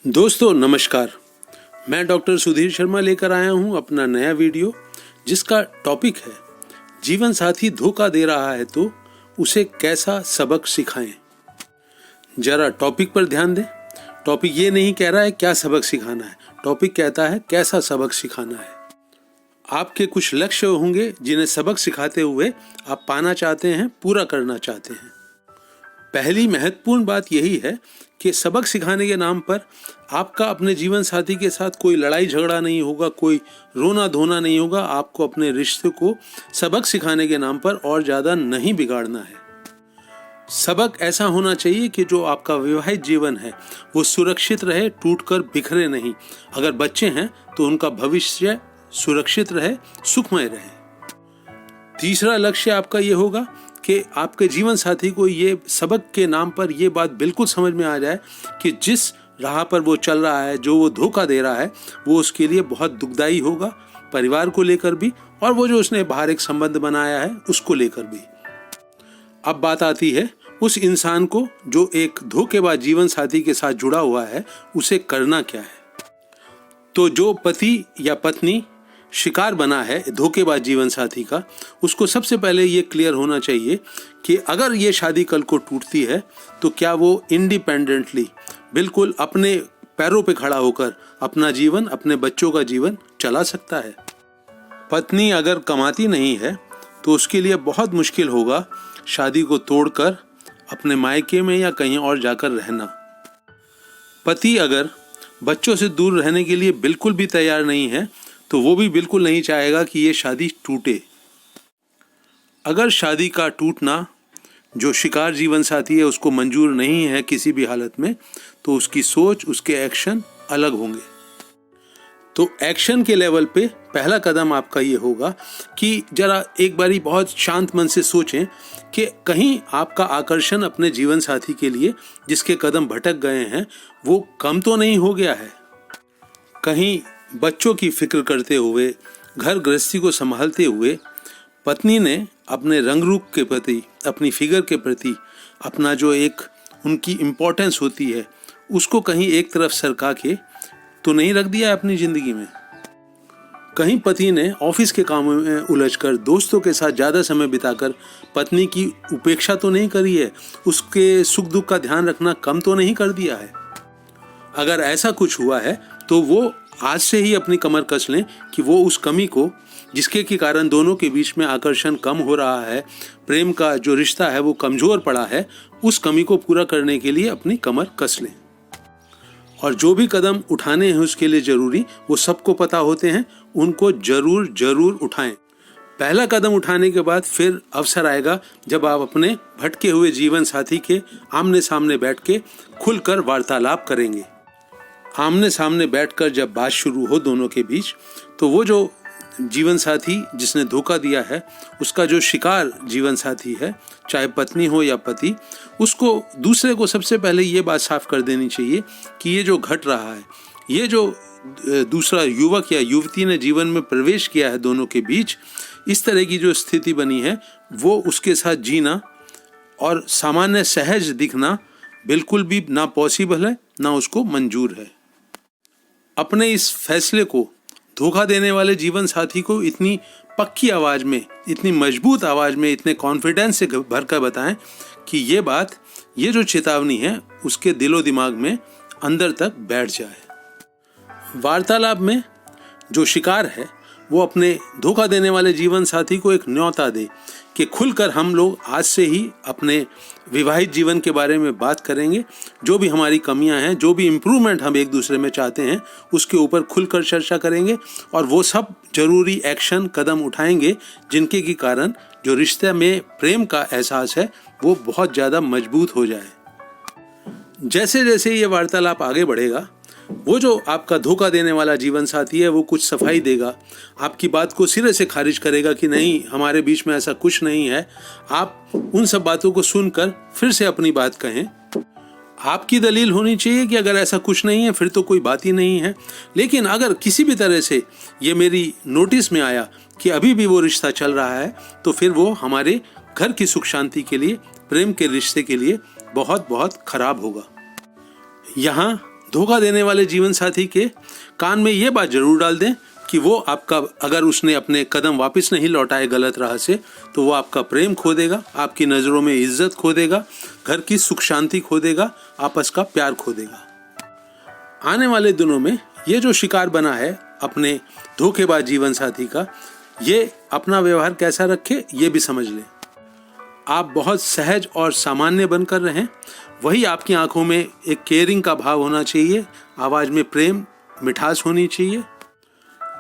दोस्तों नमस्कार, मैं डॉक्टर सुधीर शर्मा लेकर आया हूं अपना नया वीडियो, जिसका टॉपिक है जीवन साथी धोखा दे रहा है तो उसे कैसा सबक सिखाएं। जरा टॉपिक पर ध्यान दें। टॉपिक ये नहीं कह रहा है क्या सबक सिखाना है, टॉपिक कहता है कैसा सबक सिखाना है। आपके कुछ लक्ष्य होंगे जिन्हें सबक सिखाते हुए आप पाना चाहते हैं, पूरा करना चाहते हैं। पहली महत्वपूर्ण बात यही है कि सबक सिखाने के नाम पर आपका अपने जीवन साथी के साथ कोई लड़ाई झगड़ा नहीं होगा, कोई रोना धोना नहीं होगा। आपको अपने रिश्ते को सबक सिखाने के नाम पर और ज़्यादा नहीं बिगाड़ना है। सबक ऐसा होना चाहिए कि जो आपका विवाहित जीवन है वो सुरक्षित रहे, टूटकर बिखरे नहीं। अगर बच्चे हैं तो उनका भविष्य सुरक्षित रहे, सुखमय रहे। तीसरा लक्ष्य आपका ये होगा कि आपके जीवन साथी को ये सबक के नाम पर ये बात बिल्कुल समझ में आ जाए कि जिस राह पर वो चल रहा है, जो वो धोखा दे रहा है, वो उसके लिए बहुत दुखदाई होगा, परिवार को लेकर भी और वो जो उसने बाहर एक संबंध बनाया है उसको लेकर भी। अब बात आती है उस इंसान को जो एक धोखेबाज जीवन साथी के साथ जुड़ा हुआ है, उसे करना क्या है। तो जो पति या पत्नी शिकार बना है धोखेबाज जीवन साथी का, उसको सबसे पहले ये क्लियर होना चाहिए कि अगर ये शादी कल को टूटती है तो क्या वो इंडिपेंडेंटली बिल्कुल अपने पैरों पे खड़ा होकर अपना जीवन, अपने बच्चों का जीवन चला सकता है। पत्नी अगर कमाती नहीं है तो उसके लिए बहुत मुश्किल होगा शादी को तोड़कर अपने मायके में या कहीं और जाकर रहना। पति अगर बच्चों से दूर रहने के लिए बिल्कुल भी तैयार नहीं है तो वो भी बिल्कुल नहीं चाहेगा कि ये शादी टूटे। अगर शादी का टूटना जो शिकार जीवन साथी है उसको मंजूर नहीं है किसी भी हालत में, तो उसकी सोच, उसके एक्शन अलग होंगे। तो एक्शन के लेवल पे पहला कदम आपका ये होगा कि जरा एक बारी बहुत शांत मन से सोचें कि कहीं आपका आकर्षण अपने जीवन साथी के लिए जिसके कदम भटक गए हैं वो कम तो नहीं हो गया है। कहीं बच्चों की फिक्र करते हुए, घर गृहस्थी को संभालते हुए पत्नी ने अपने रंग रूप के प्रति, अपनी फिगर के प्रति, अपना जो एक उनकी इम्पोर्टेंस होती है उसको कहीं एक तरफ सरका के तो नहीं रख दिया है अपनी ज़िंदगी में। कहीं पति ने ऑफिस के कामों में उलझकर, दोस्तों के साथ ज़्यादा समय बिताकर पत्नी की उपेक्षा तो नहीं करी है, उसके सुख दुख का ध्यान रखना कम तो नहीं कर दिया है। अगर ऐसा कुछ हुआ है तो वो आज से ही अपनी कमर कस लें कि वो उस कमी को, जिसके के कारण दोनों के बीच में आकर्षण कम हो रहा है, प्रेम का जो रिश्ता है वो कमज़ोर पड़ा है, उस कमी को पूरा करने के लिए अपनी कमर कस लें। और जो भी कदम उठाने हैं उसके लिए ज़रूरी, वो सबको पता होते हैं, उनको ज़रूर उठाएं। पहला कदम उठाने के बाद फिर अवसर आएगा जब आप अपने भटके हुए जीवन साथी के आमने सामने बैठ के खुलकर वार्तालाप करेंगे। आमने सामने बैठकर जब बात शुरू हो दोनों के बीच, तो वो जो जीवन साथी जिसने धोखा दिया है, उसका जो शिकार जीवन साथी है, चाहे पत्नी हो या पति, उसको दूसरे को सबसे पहले ये बात साफ कर देनी चाहिए कि ये जो घट रहा है, ये जो दूसरा युवक या युवती ने जीवन में प्रवेश किया है दोनों के बीच, इस तरह की जो स्थिति बनी है वो उसके साथ जीना और सामान्य सहज दिखना बिल्कुल भी ना पॉसिबल है, ना उसको मंजूर है। अपने इस फैसले को धोखा देने वाले जीवन साथी को इतनी पक्की आवाज़ में, इतनी मजबूत आवाज़ में, इतने कॉन्फिडेंस से भरकर बताएं कि ये बात, ये जो चेतावनी है उसके दिलो दिमाग में अंदर तक बैठ जाए। वार्तालाप में जो शिकार है वो अपने धोखा देने वाले जीवन साथी को एक न्योता दे कि खुलकर हम लोग आज से ही अपने विवाहित जीवन के बारे में बात करेंगे। जो भी हमारी कमियां हैं, जो भी इम्प्रूवमेंट हम एक दूसरे में चाहते हैं, उसके ऊपर खुलकर चर्चा करेंगे और वो सब जरूरी एक्शन कदम उठाएंगे जिनके के कारण जो रिश्ते में प्रेम का एहसास है वो बहुत ज़्यादा मजबूत हो जाए। जैसे जैसे ये वार्तालाप आगे बढ़ेगा, वो जो आपका धोखा देने वाला जीवन साथी है वो कुछ सफाई देगा, आपकी बात को सिरे से खारिज करेगा कि नहीं, हमारे बीच में ऐसा कुछ नहीं है। आप उन सब बातों को सुनकर फिर से अपनी बात कहें। आपकी दलील होनी चाहिए कि अगर ऐसा कुछ नहीं है फिर तो कोई बात ही नहीं है, लेकिन अगर किसी भी तरह से ये मेरी नोटिस में आया कि अभी भी वो रिश्ता चल रहा है तो फिर वो हमारे घर की सुख शांति के लिए, प्रेम के रिश्ते के लिए बहुत बहुत खराब होगा। यहाँ धोखा देने वाले जीवन साथी के कान में ये बात जरूर डाल दें कि वो आपका, अगर उसने अपने कदम वापस नहीं लौटाए गलत राह से, तो वो आपका प्रेम खो देगा, आपकी नज़रों में इज्जत खो देगा, घर की सुख शांति खो देगा, आपस का प्यार खो देगा। आने वाले दिनों में ये जो शिकार बना है अपने धोखेबाज जीवन साथी का, ये अपना व्यवहार कैसा रखे ये भी समझ लें। आप बहुत सहज और सामान्य बनकर रहें, वही आपकी आंखों में एक केयरिंग का भाव होना चाहिए, आवाज में प्रेम मिठास होनी चाहिए।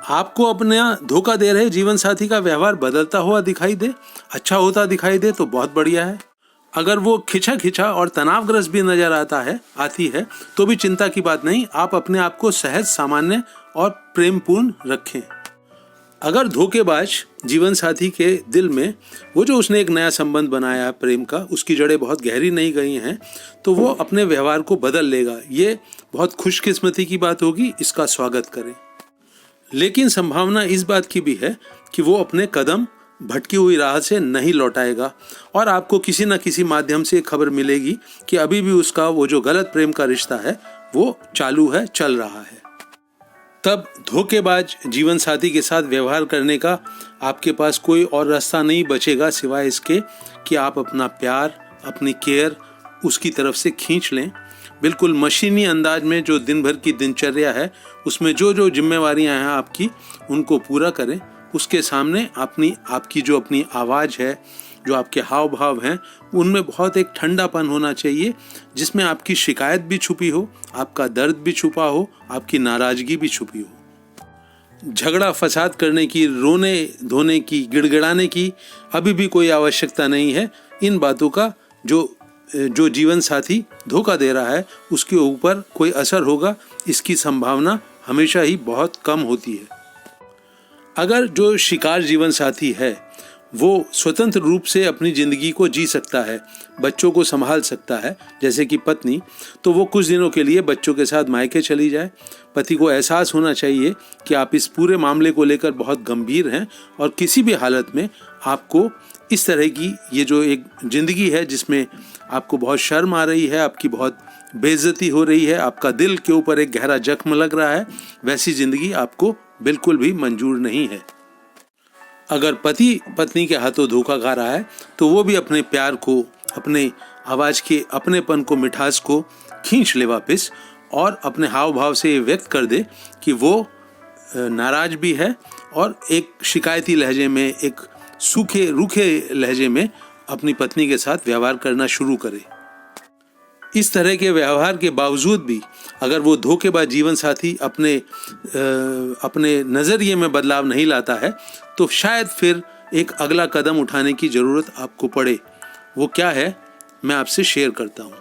आपको अपना धोखा दे रहे जीवन साथी का व्यवहार बदलता हुआ दिखाई दे, अच्छा होता दिखाई दे तो बहुत बढ़िया है। अगर वो खिंचा खिंचा और तनावग्रस्त भी नजर आती है तो भी चिंता की बात नहीं, आप अपने आप को सहज, सामान्य और प्रेमपूर्ण रखें। अगर धोखेबाज जीवन साथी के दिल में वो जो उसने एक नया संबंध बनाया है प्रेम का, उसकी जड़ें बहुत गहरी नहीं गई हैं, तो वो अपने व्यवहार को बदल लेगा। ये बहुत खुशकिस्मती की बात होगी, इसका स्वागत करें। लेकिन संभावना इस बात की भी है कि वो अपने कदम भटकी हुई राह से नहीं लौटाएगा और आपको किसी न किसी माध्यम से खबर मिलेगी कि अभी भी उसका वो जो गलत प्रेम का रिश्ता है वो चालू है, चल रहा है। तब धोखेबाज जीवन साथी के साथ व्यवहार करने का आपके पास कोई और रास्ता नहीं बचेगा सिवाय इसके कि आप अपना प्यार, अपनी केयर उसकी तरफ से खींच लें। बिल्कुल मशीनी अंदाज में जो दिन भर की दिनचर्या है उसमें जो जो जिम्मेवारियां हैं आपकी, उनको पूरा करें। उसके सामने आपकी जो अपनी आवाज़ है, जो आपके हाव भाव हैं, उनमें बहुत एक ठंडापन होना चाहिए, जिसमें आपकी शिकायत भी छुपी हो, आपका दर्द भी छुपा हो, आपकी नाराज़गी भी छुपी हो। झगड़ा फसाद करने की, रोने धोने की, गिड़गिड़ाने की अभी भी कोई आवश्यकता नहीं है। इन बातों का जो जीवन साथी धोखा दे रहा है उसके ऊपर कोई असर होगा, इसकी संभावना हमेशा ही बहुत कम होती है। अगर जो शिकार जीवन साथी है वो स्वतंत्र रूप से अपनी ज़िंदगी को जी सकता है, बच्चों को संभाल सकता है जैसे कि पत्नी, तो वो कुछ दिनों के लिए बच्चों के साथ मायके चली जाए। पति को एहसास होना चाहिए कि आप इस पूरे मामले को लेकर बहुत गंभीर हैं और किसी भी हालत में आपको इस तरह की ये जो एक ज़िंदगी है जिसमें आपको बहुत शर्म आ रही है, आपकी बहुत बेइज्जती हो रही है, आपका दिल के ऊपर एक गहरा जख्म लग रहा है, वैसी ज़िंदगी आपको बिल्कुल भी मंजूर नहीं है। अगर पति पत्नी के हाथों धोखा खा रहा है तो वो भी अपने प्यार को, अपने आवाज़ के अपनेपन को, मिठास को खींच ले वापस और अपने हाव भाव से ये व्यक्त कर दे कि वो नाराज भी है और एक शिकायती लहजे में, एक सूखे रूखे लहजे में अपनी पत्नी के साथ व्यवहार करना शुरू करे। इस तरह के व्यवहार के बावजूद भी अगर वो धोखेबाज जीवन साथी अपने नज़रिए में बदलाव नहीं लाता है तो शायद फिर एक अगला कदम उठाने की ज़रूरत आपको पड़े। वो क्या है, मैं आपसे शेयर करता हूँ।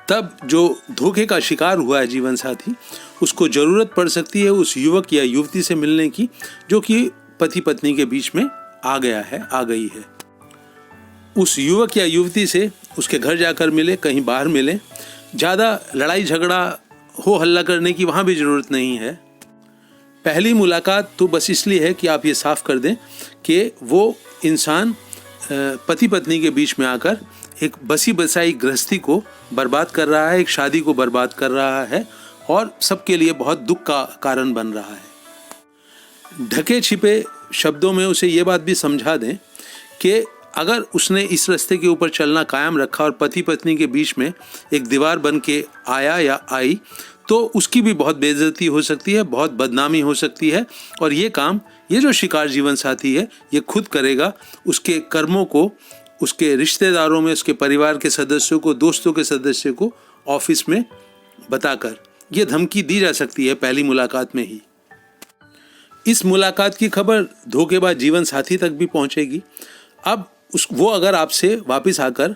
तब जो धोखे का शिकार हुआ है जीवन साथी, उसको ज़रूरत पड़ सकती है उस युवक या युवती से मिलने की जो कि पति पत्नी के बीच में आ गई है। उस युवक या युवती से उसके घर जाकर मिले, कहीं बाहर मिले। ज़्यादा लड़ाई झगड़ा हो हल्ला करने की वहाँ भी ज़रूरत नहीं है। पहली मुलाकात तो बस इसलिए है कि आप ये साफ कर दें कि वो इंसान पति पत्नी के बीच में आकर एक बसी बसाई गृहस्थी को बर्बाद कर रहा है, एक शादी को बर्बाद कर रहा है और सबके लिए बहुत दुख का कारण बन रहा है। ढके छिपे शब्दों में उसे ये बात भी समझा दें कि अगर उसने इस रास्ते के ऊपर चलना कायम रखा और पति पत्नी के बीच में एक दीवार बन के आया या आई तो उसकी भी बहुत बेइज्जती हो सकती है, बहुत बदनामी हो सकती है और ये काम ये जो शिकार जीवन साथी है ये खुद करेगा। उसके कर्मों को उसके रिश्तेदारों में, उसके परिवार के सदस्यों को, दोस्तों के सदस्यों को ऑफिस में बताकर ये धमकी दी जा सकती है पहली मुलाकात में ही। इस मुलाकात की खबर धोखेबाज जीवन साथी तक भी पहुंचेगी। अब वो अगर आपसे वापस आकर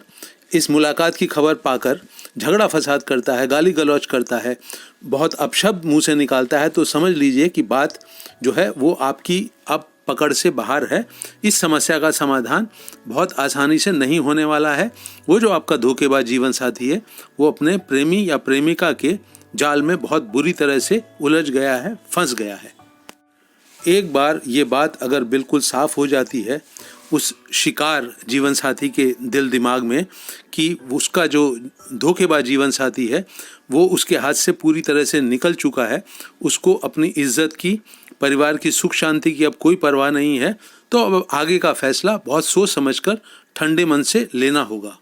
इस मुलाकात की खबर पाकर झगड़ा फसाद करता है, गाली गलौज करता है, बहुत अपशब्द मुंह से निकालता है, तो समझ लीजिए कि बात जो है वो आपकी अब पकड़ से बाहर है। इस समस्या का समाधान बहुत आसानी से नहीं होने वाला है। वो जो आपका धोखेबाज जीवन साथी है वो अपने प्रेमी या प्रेमिका के जाल में बहुत बुरी तरह से उलझ गया है, फंस गया है। एक बार ये बात अगर बिल्कुल साफ हो जाती है उस शिकार जीवन साथी के दिल दिमाग में कि उसका जो धोखेबाज जीवन साथी है वो उसके हाथ से पूरी तरह से निकल चुका है, उसको अपनी इज्जत की, परिवार की सुख शांति की अब कोई परवाह नहीं है, तो अब आगे का फैसला बहुत सोच समझकर ठंडे मन से लेना होगा।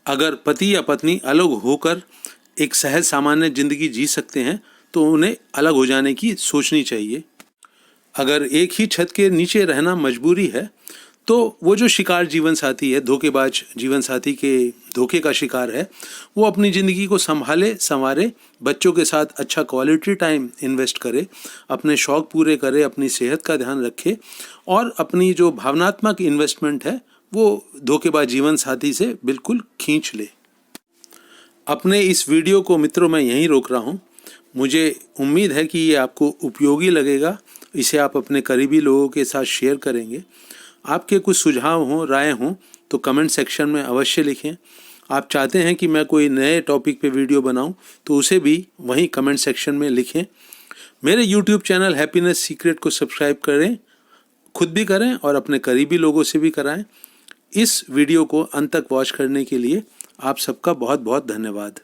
अगर पति या पत्नी अलग होकर एक सहज सामान्य जिंदगी जी सकते हैं तो उन्हें अलग हो जाने की सोचनी चाहिए। अगर एक ही छत के नीचे रहना मजबूरी है तो वो जो शिकार जीवन साथी है, धोखेबाज जीवन साथी के धोखे का शिकार है, वो अपनी ज़िंदगी को संभाले संवारे, बच्चों के साथ अच्छा क्वालिटी टाइम इन्वेस्ट करे, अपने शौक़ पूरे करे, अपनी सेहत का ध्यान रखे और अपनी जो भावनात्मक इन्वेस्टमेंट है वो धोखेबाज जीवन साथी से बिल्कुल खींच ले। अपने इस वीडियो को मित्रों मैं यहीं रोक रहा हूँ। मुझे उम्मीद है कि ये आपको उपयोगी लगेगा, इसे आप अपने करीबी लोगों के साथ शेयर करेंगे। आपके कुछ सुझाव हों, राय हों तो कमेंट सेक्शन में अवश्य लिखें। आप चाहते हैं कि मैं कोई नए टॉपिक पे वीडियो बनाऊं तो उसे भी वहीं कमेंट सेक्शन में लिखें। मेरे YouTube चैनल हैप्पीनेस सीक्रेट को सब्सक्राइब करें, खुद भी करें और अपने करीबी लोगों से भी कराएं। इस वीडियो को अंत तक वॉच करने के लिए आप सबका बहुत बहुत धन्यवाद।